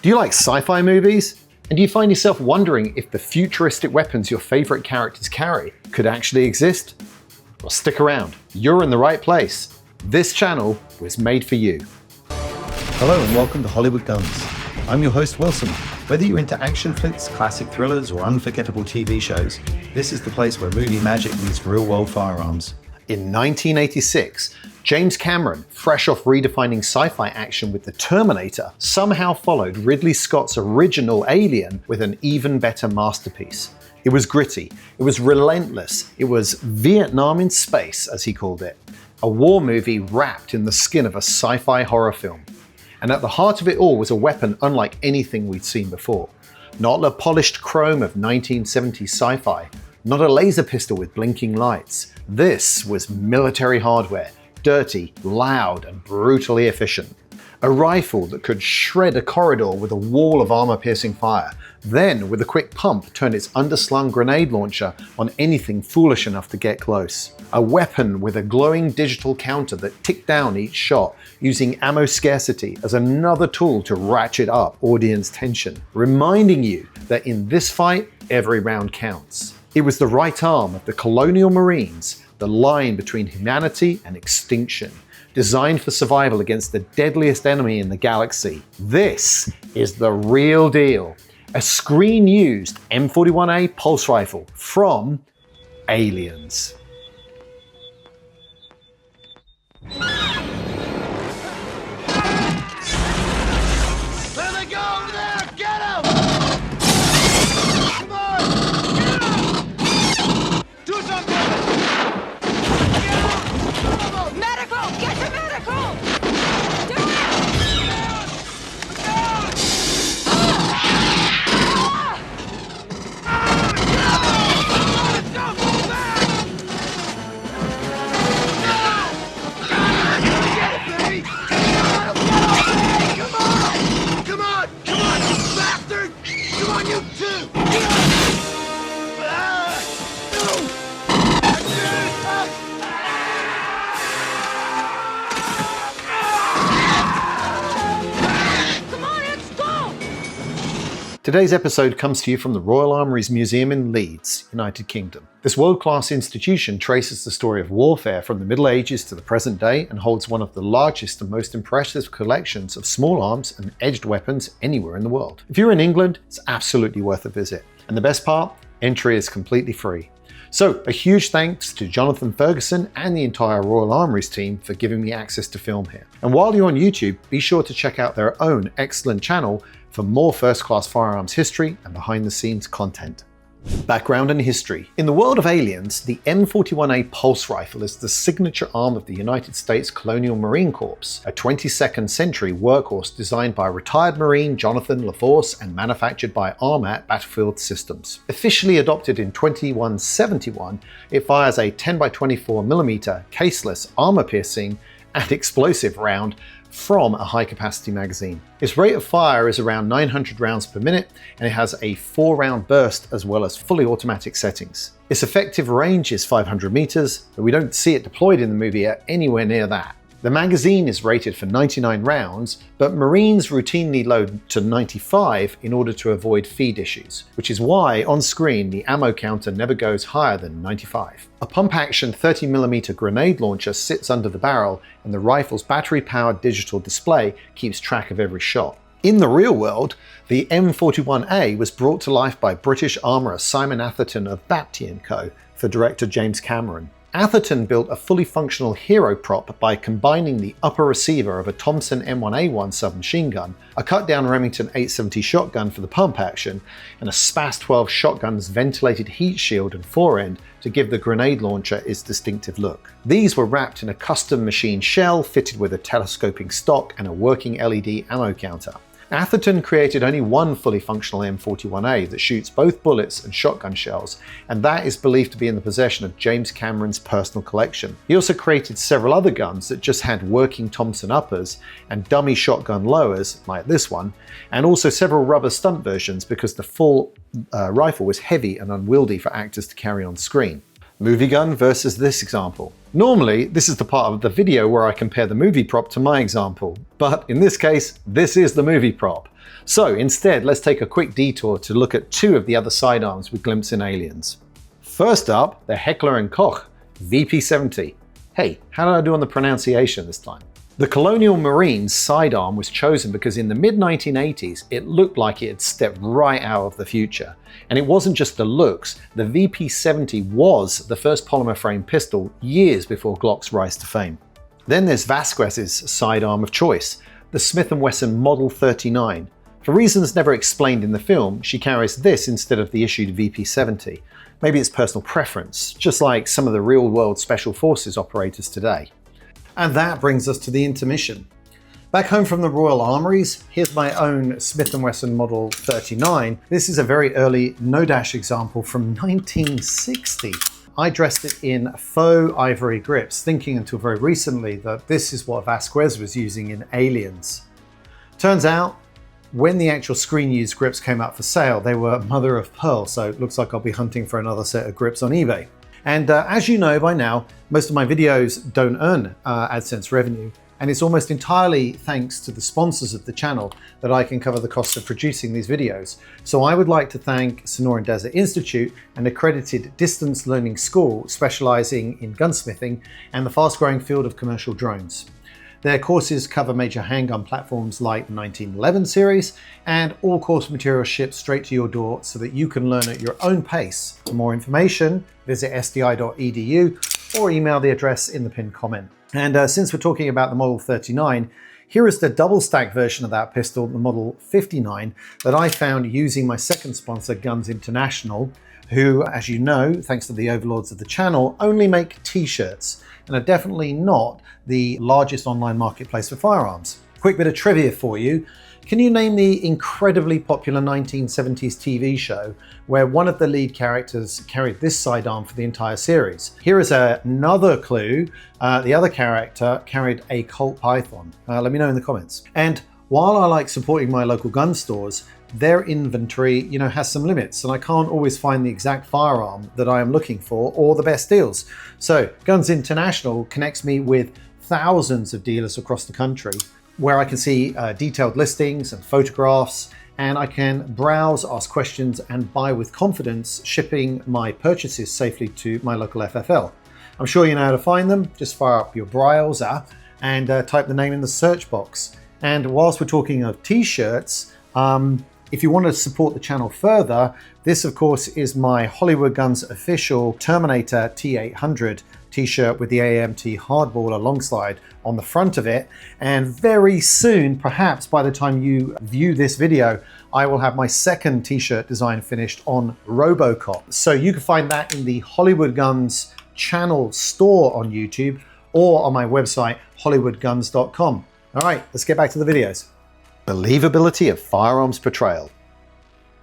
Do you like sci-fi movies? And do you find yourself wondering if the futuristic weapons your favorite characters carry could actually exist? Well, stick around. You're in the right place. This channel was made for you. Hello and welcome to Hollywood Guns. I'm your host Wilson. Whether you're into action flicks, classic thrillers, or unforgettable TV shows, this is the place where movie magic meets real-world firearms. In 1986, James Cameron, fresh off redefining sci-fi action with The Terminator, somehow followed Ridley Scott's original Alien with an even better masterpiece. It was gritty, it was relentless, it was Vietnam in space, as he called it. A war movie wrapped in the skin of a sci-fi horror film. And at the heart of it all was a weapon unlike anything we'd seen before. Not the polished chrome of 1970s sci-fi, not a laser pistol with blinking lights. This was military hardware, dirty, loud, and brutally efficient. A rifle that could shred a corridor with a wall of armor-piercing fire, then with a quick pump turn its underslung grenade launcher on anything foolish enough to get close. A weapon with a glowing digital counter that ticked down each shot, using ammo scarcity as another tool to ratchet up audience tension, reminding you that in this fight, every round counts. It was the right arm of the Colonial Marines, the line between humanity and extinction, designed for survival against the deadliest enemy in the galaxy. This is the real deal. A screen-used M41A Pulse Rifle from Aliens. Today's episode comes to you from the Royal Armouries Museum in Leeds, United Kingdom. This world-class institution traces the story of warfare from the Middle Ages to the present day and holds one of the largest and most impressive collections of small arms and edged weapons anywhere in the world. If you're in England, it's absolutely worth a visit. And the best part, entry is completely free. So, a huge thanks to Jonathan Ferguson and the entire Royal Armouries team for giving me access to film here. And while you're on YouTube, be sure to check out their own excellent channel for more first-class firearms history and behind-the-scenes content. Background and history. In the world of Aliens, the M41A Pulse Rifle is the signature arm of the United States Colonial Marine Corps, a 22nd century workhorse designed by retired Marine Jonathan LaForce and manufactured by Armat Battlefield Systems. Officially adopted in 2171, it fires a 10x24mm caseless armor-piercing and explosive round from a high-capacity magazine. Its rate of fire is around 900 rounds per minute, and it has a 4-round burst as well as fully automatic settings. Its effective range is 500 meters, but we don't see it deployed in the movie at anywhere near that. The magazine is rated for 99 rounds, but Marines routinely load to 95 in order to avoid feed issues, which is why on screen the ammo counter never goes higher than 95. A pump-action 30mm grenade launcher sits under the barrel, and the rifle's battery-powered digital display keeps track of every shot. In the real world, the M41A was brought to life by British armourer Simon Atherton of Bapty & Co. for director James Cameron. Atherton built a fully functional hero prop by combining the upper receiver of a Thompson M1A1 submachine gun, a cut-down Remington 870 shotgun for the pump action, and a SPAS 12 shotgun's ventilated heat shield and forend to give the grenade launcher its distinctive look. These were wrapped in a custom machine shell fitted with a telescoping stock and a working LED ammo counter. Atherton created only one fully functional M41A that shoots both bullets and shotgun shells, and that is believed to be in the possession of James Cameron's personal collection. He also created several other guns that just had working Thompson uppers and dummy shotgun lowers, like this one, and also several rubber stunt versions because the full rifle was heavy and unwieldy for actors to carry on screen. Movie gun versus this example. Normally, this is the part of the video where I compare the movie prop to my example, but in this case, this is the movie prop. So instead, let's take a quick detour to look at two of the other sidearms we glimpse in Aliens. First up, the Heckler & Koch VP70. Hey, how did I do on the pronunciation this time? The Colonial Marines sidearm was chosen because in the mid-1980s, it looked like it had stepped right out of the future. And it wasn't just the looks, the VP70 was the first polymer frame pistol years before Glock's rise to fame. Then there's Vasquez's sidearm of choice, the Smith & Wesson Model 39. For reasons never explained in the film, she carries this instead of the issued VP70. Maybe it's personal preference, just like some of the real-world Special Forces operators today. And that brings us to the intermission. Back home from the Royal Armouries, here's my own Smith & Wesson Model 39. This is a very early no-dash example from 1960. I dressed it in faux ivory grips, thinking until very recently that this is what Vasquez was using in Aliens. Turns out, when the actual screen-used grips came out for sale, they were mother of pearl, so it looks like I'll be hunting for another set of grips on eBay. And as you know by now, most of my videos don't earn AdSense revenue, and it's almost entirely thanks to the sponsors of the channel that I can cover the cost of producing these videos. So I would like to thank Sonoran Desert Institute, an accredited distance learning school specializing in gunsmithing and the fast-growing field of commercial drones. Their courses cover major handgun platforms like the 1911 series, and all course materials shipped straight to your door so that you can learn at your own pace. For more information, visit sdi.edu or email the address in the pinned comment. And since we're talking about the Model 39, here is the double stack version of that pistol, the Model 59, that I found using my second sponsor, Guns International, who, as you know, thanks to the overlords of the channel, only make t-shirts and are definitely not the largest online marketplace for firearms. Quick bit of trivia for you. Can you name the incredibly popular 1970s TV show where one of the lead characters carried this sidearm for the entire series? Here is another clue. The other character carried a Colt Python. Let me know in the comments. And while I like supporting my local gun stores, their inventory, has some limits, and I can't always find the exact firearm that I am looking for or the best deals. So Guns International connects me with thousands of dealers across the country where I can see detailed listings and photographs, and I can browse, ask questions, and buy with confidence, shipping my purchases safely to my local FFL. I'm sure you know how to find them. Just fire up your browser and type the name in the search box. And whilst we're talking of t-shirts, if you want to support the channel further, this of course is my Hollywood Guns official Terminator T800 t-shirt with the AMT hardball alongside on the front of it. And very soon, perhaps by the time you view this video, I will have my second t-shirt design finished on RoboCop. So you can find that in the Hollywood Guns channel store on YouTube or on my website, hollywoodguns.com. All right, let's get back to the videos. Believability of firearms portrayal.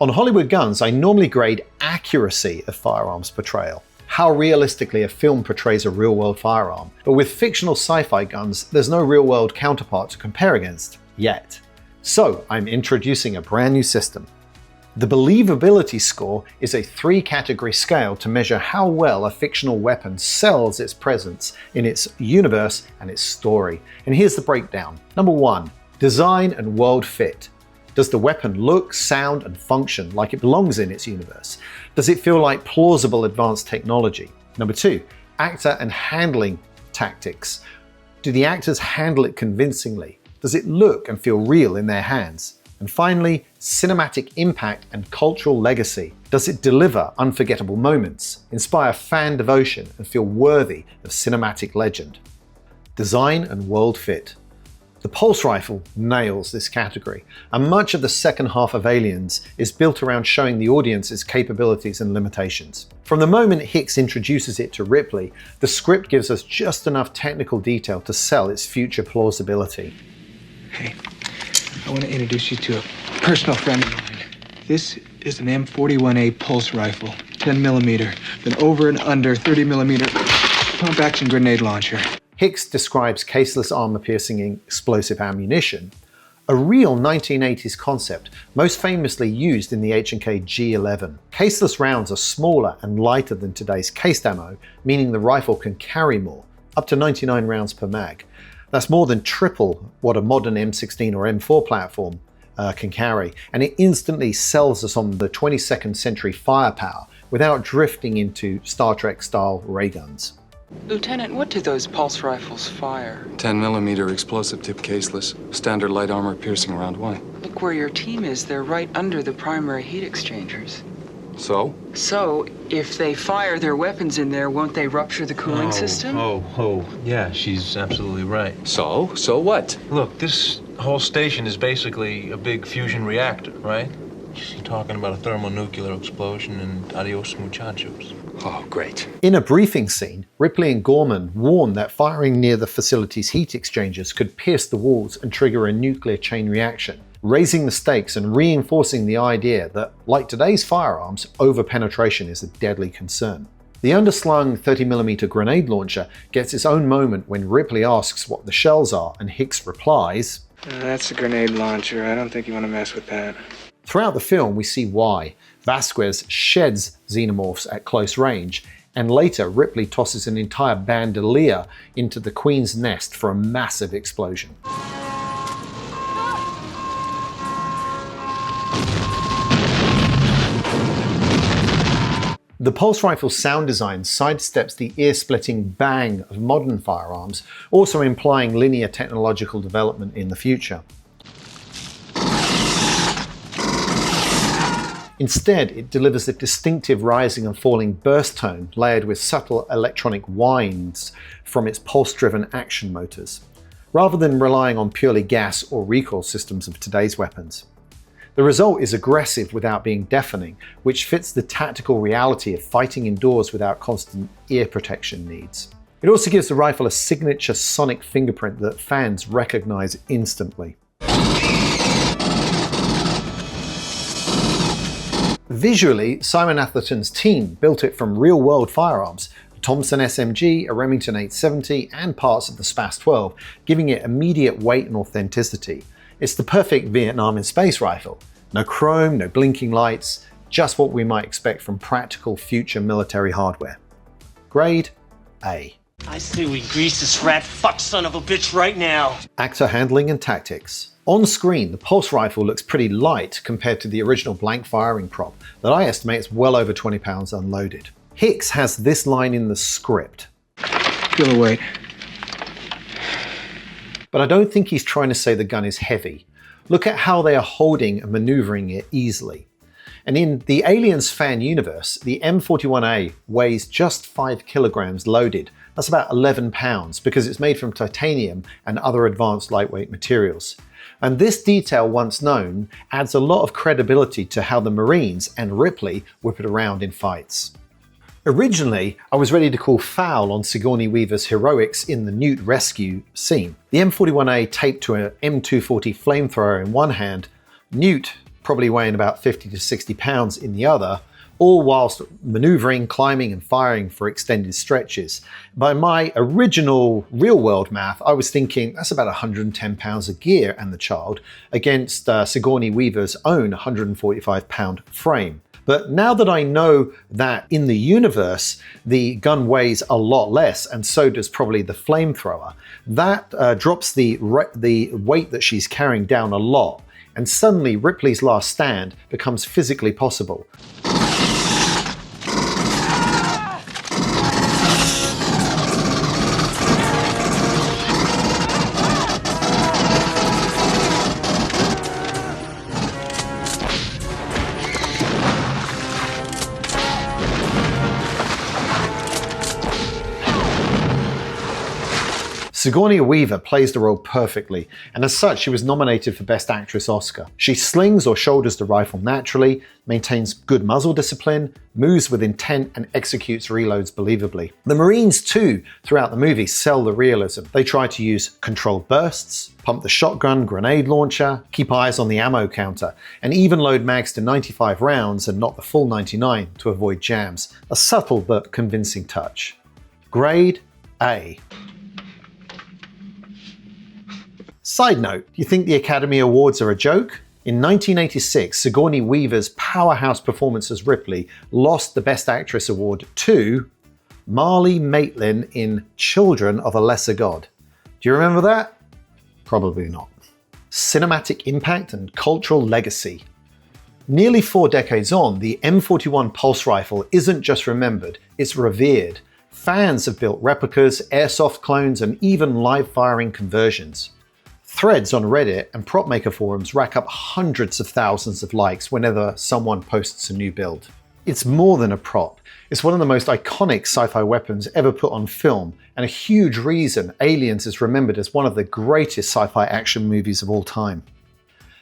On Hollywood Guns, I normally grade accuracy of firearms portrayal, how realistically a film portrays a real-world firearm. But with fictional sci-fi guns, there's no real-world counterpart to compare against, yet. So I'm introducing a brand new system. The Believability score is a 3-category scale to measure how well a fictional weapon sells its presence in its universe and its story. And here's the breakdown. Number 1. Design and world fit. Does the weapon look, sound, and function like it belongs in its universe? Does it feel like plausible advanced technology? Number 2, actor and handling tactics. Do the actors handle it convincingly? Does it look and feel real in their hands? And finally, cinematic impact and cultural legacy. Does it deliver unforgettable moments, inspire fan devotion, and feel worthy of cinematic legend? Design and world fit. The Pulse Rifle nails this category, and much of the second half of Aliens is built around showing the audience its capabilities and limitations. From the moment Hicks introduces it to Ripley, the script gives us just enough technical detail to sell its future plausibility. Hey, I want to introduce you to a personal friend of mine. This is an M41A Pulse Rifle, 10mm, an over and under 30mm pump-action grenade launcher. Hicks describes caseless armor-piercing explosive ammunition, a real 1980s concept most famously used in the H&K G11. Caseless rounds are smaller and lighter than today's cased ammo, meaning the rifle can carry more, up to 99 rounds per mag. That's more than triple what a modern M16 or M4 platform can carry, and it instantly sells us on the 22nd century firepower without drifting into Star Trek-style ray guns. Lieutenant, what do those pulse rifles fire? 10mm explosive tip caseless, standard light armor piercing round. Why? Look where your team is. They're right under the primary heat exchangers. So? So, if they fire their weapons in there, won't they rupture the cooling system? Yeah, she's absolutely right. So? So what? Look, this whole station is basically a big fusion reactor, right? She's talking about a thermonuclear explosion and adios muchachos. Oh, great. In a briefing scene, Ripley and Gorman warn that firing near the facility's heat exchangers could pierce the walls and trigger a nuclear chain reaction, raising the stakes and reinforcing the idea that, like today's firearms, over-penetration is a deadly concern. The underslung 30mm grenade launcher gets its own moment when Ripley asks what the shells are and Hicks replies, That's a grenade launcher. I don't think you want to mess with that. Throughout the film, we see why. Vasquez sheds xenomorphs at close range, and later Ripley tosses an entire bandolier into the Queen's nest for a massive explosion. The pulse rifle's sound design sidesteps the ear-splitting bang of modern firearms, also implying linear technological development in the future. Instead, it delivers a distinctive rising and falling burst tone layered with subtle electronic whines from its pulse-driven action motors, rather than relying on purely gas or recoil systems of today's weapons. The result is aggressive without being deafening, which fits the tactical reality of fighting indoors without constant ear protection needs. It also gives the rifle a signature sonic fingerprint that fans recognize instantly. Visually, Simon Atherton's team built it from real-world firearms, a Thompson SMG, a Remington 870, and parts of the SPAS 12, giving it immediate weight and authenticity. It's the perfect Vietnam in space rifle. No chrome, no blinking lights, just what we might expect from practical future military hardware. Grade A. I say we grease this rat fuck son of a bitch right now. Actor handling and tactics. On screen, the pulse rifle looks pretty light compared to the original blank firing prop that I estimate is well over 20 pounds unloaded. Hicks has this line in the script. Feel the weight. But I don't think he's trying to say the gun is heavy. Look at how they are holding and maneuvering it easily. And in the Aliens fan universe, the M41A weighs just 5 kilograms loaded. That's about 11 pounds because it's made from titanium and other advanced lightweight materials. And this detail, once known, adds a lot of credibility to how the Marines and Ripley whip it around in fights. Originally, I was ready to call foul on Sigourney Weaver's heroics in the Newt rescue scene. The M41A taped to an M240 flamethrower in one hand, Newt probably weighing about 50 to 60 pounds in the other, all whilst maneuvering, climbing and firing for extended stretches. By my original real-world math, I was thinking that's about 110 pounds of gear and the child against Sigourney Weaver's own 145-pound frame. But now that I know that in the universe, the gun weighs a lot less, and so does probably the flamethrower, that drops the weight that she's carrying down a lot. And suddenly Ripley's last stand becomes physically possible. Sigourney Weaver plays the role perfectly, and as such she was nominated for Best Actress Oscar. She slings or shoulders the rifle naturally, maintains good muzzle discipline, moves with intent and executes reloads believably. The Marines too, throughout the movie, sell the realism. They try to use controlled bursts, pump the shotgun, grenade launcher, keep eyes on the ammo counter, and even load mags to 95 rounds and not the full 99 to avoid jams. A subtle but convincing touch. Grade A. Side note, do you think the Academy Awards are a joke? In 1986, Sigourney Weaver's powerhouse performance as Ripley lost the Best Actress award to Marlee Matlin in Children of a Lesser God. Do you remember that? Probably not. cinematic impact and cultural legacy. Nearly 4 decades on, the M41 Pulse Rifle isn't just remembered, it's revered. Fans have built replicas, airsoft clones, and even live firing conversions. Threads on Reddit and prop maker forums rack up hundreds of thousands of likes whenever someone posts a new build. It's more than a prop. It's one of the most iconic sci-fi weapons ever put on film, and a huge reason Aliens is remembered as one of the greatest sci-fi action movies of all time.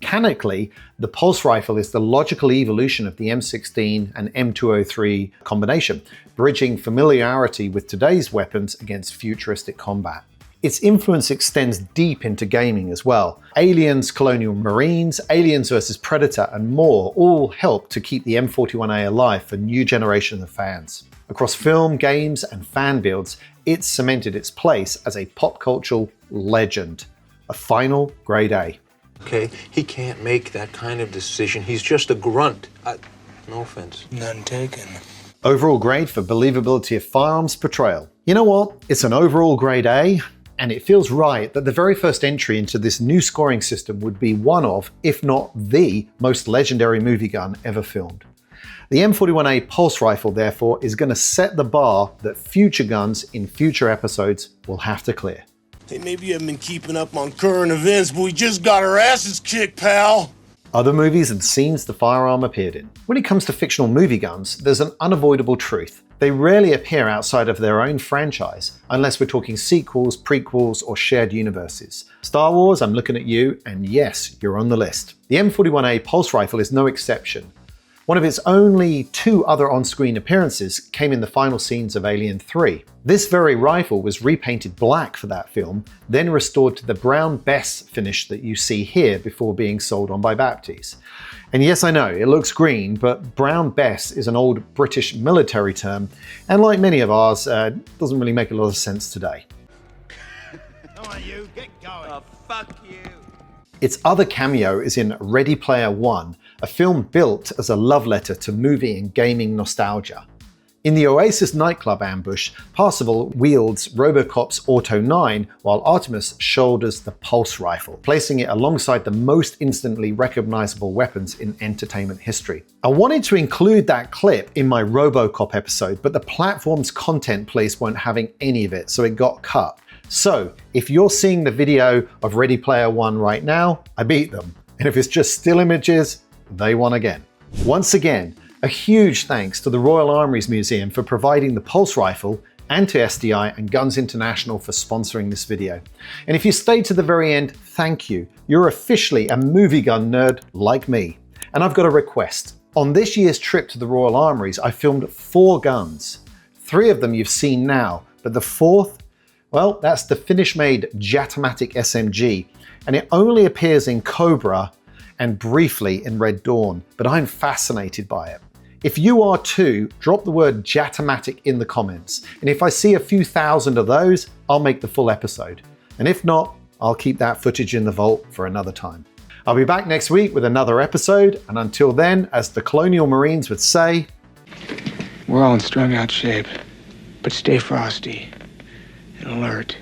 Canonically, the Pulse Rifle is the logical evolution of the M16 and M203 combination, bridging familiarity with today's weapons against futuristic combat. Its influence extends deep into gaming as well. Aliens, Colonial Marines, Aliens vs Predator, and more all help to keep the M41A alive for new generations of fans. Across film, games, and fan builds, it's cemented its place as a pop cultural legend. A final grade A. Okay, he can't make that kind of decision. He's just a grunt. No offense. None taken. Overall grade for believability of Firearms Portrayal. You know what? It's an overall grade A, and it feels right that the very first entry into this new scoring system would be one of, if not the, most legendary movie gun ever filmed. The M41A Pulse Rifle, therefore, is going to set the bar that future guns in future episodes will have to clear. Hey, maybe you haven't been keeping up on current events, but we just got our asses kicked, pal. Other movies and scenes the firearm appeared in. When it comes to fictional movie guns, there's an unavoidable truth. They rarely appear outside of their own franchise, unless we're talking sequels, prequels, or shared universes. Star Wars, I'm looking at you, and yes, you're on the list. The M41A Pulse Rifle is no exception. One of its only 2 other on-screen appearances came in the final scenes of Alien 3. This very rifle was repainted black for that film, then restored to the brown Bess finish that you see here before being sold on by Baptiste. And yes, I know, it looks green, but brown Bess is an old British military term, and like many of ours, doesn't really make a lot of sense today. Come on, you, get going. Oh, fuck you. Its other cameo is in Ready Player One, a film built as a love letter to movie and gaming nostalgia. In the Oasis nightclub ambush, Parzival wields Robocop's Auto 9 while Artemis shoulders the Pulse Rifle, placing it alongside the most instantly recognizable weapons in entertainment history. I wanted to include that clip in my Robocop episode, but the platform's content police weren't having any of it, so it got cut. So, if you're seeing the video of Ready Player One right now, I beat them. And if it's just still images, they won again. Once again, a huge thanks to the Royal Armouries Museum for providing the Pulse Rifle, and to SDI and Guns International for sponsoring this video. And if you stayed to the very end, thank you. You're officially a movie gun nerd like me. And I've got a request. On this year's trip to the Royal Armouries, I filmed 4 guns. 3 of them you've seen now, but the 4th, well, that's the Finnish-made Jatomatic SMG, and it only appears in Cobra and briefly in Red Dawn, but I'm fascinated by it. If you are too, drop the word Jatomatic in the comments, and if I see a few thousand of those, I'll make the full episode. And if not, I'll keep that footage in the vault for another time. I'll be back next week with another episode, and until then, as the Colonial Marines would say, We're all in strung out shape, but stay frosty and alert.